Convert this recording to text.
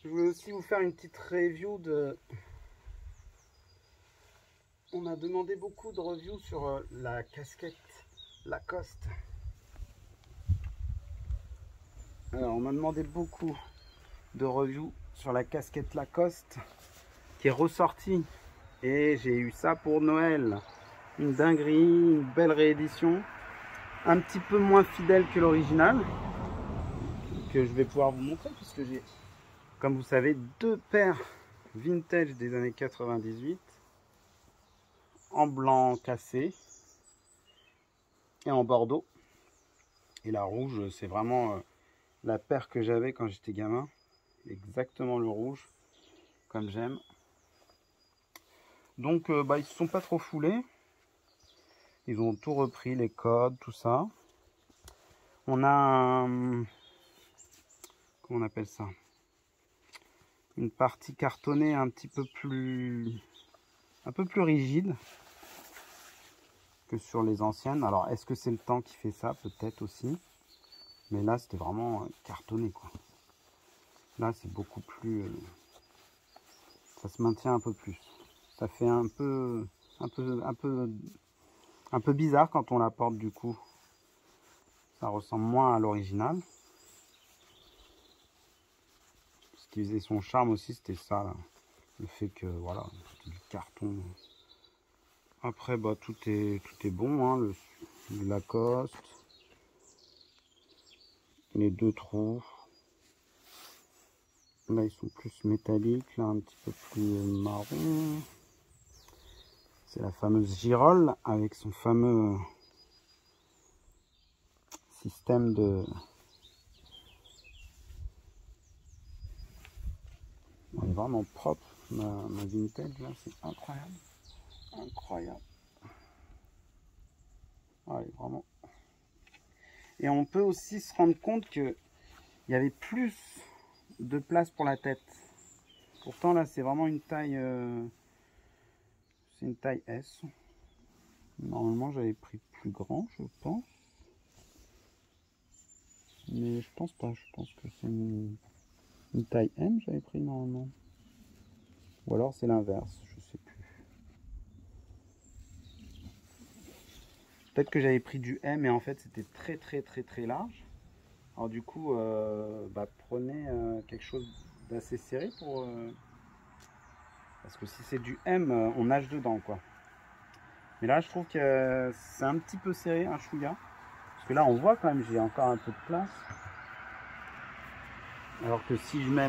Je voulais aussi vous faire une petite review de... On m'a demandé beaucoup de reviews sur la casquette Lacoste. Alors, on m'a demandé beaucoup de reviews sur la casquette Lacoste qui est ressortie. Et j'ai eu ça pour Noël. Une dinguerie, une belle réédition. Un petit peu moins fidèle que l'original. Que je vais pouvoir vous montrer puisque j'ai, comme vous savez, deux paires vintage des années 98. En blanc cassé et en bordeaux. Et la rouge, c'est vraiment la paire que j'avais quand j'étais gamin. Exactement le rouge, comme j'aime. Donc ils ne se sont pas trop foulés. Ils ont tout repris, les codes, tout ça. On a un... Comment on appelle ça? Une partie cartonnée un petit peu plus... un peu plus rigide que sur les anciennes. Alors, est-ce que c'est le temps qui fait ça? Peut-être aussi. Mais là, c'était vraiment cartonné, quoi. Là, c'est beaucoup plus... ça se maintient un peu plus. Ça fait un peu bizarre quand on la porte, du coup. Ça ressemble moins à l'original. Ce qui faisait son charme aussi, c'était ça, là. Le fait que, voilà, c'était du carton. Après, bah, tout est bon, hein. Le Lacoste. Les deux trous. Là, ils sont plus métalliques, là, un petit peu plus marron. C'est la fameuse girole avec son fameux système de... Elle est vraiment propre, ma vintage, là, c'est incroyable. Incroyable. Ouais, vraiment. Et on peut aussi se rendre compte qu'il y avait plus de place pour la tête. Pourtant, là, c'est vraiment une taille... c'est une taille S. Normalement, j'avais pris plus grand, je pense. Mais je pense pas. Je pense que c'est une taille M, j'avais pris normalement. Ou alors c'est l'inverse, je sais plus. Peut-être que j'avais pris du M et en fait c'était très large. Alors du coup, prenez quelque chose d'assez serré pour... parce que si c'est du M, on nage dedans, quoi. Mais là, je trouve que c'est un petit peu serré, un chouïa. Parce que là, on voit quand même, j'ai encore un peu de place. Alors que si je mets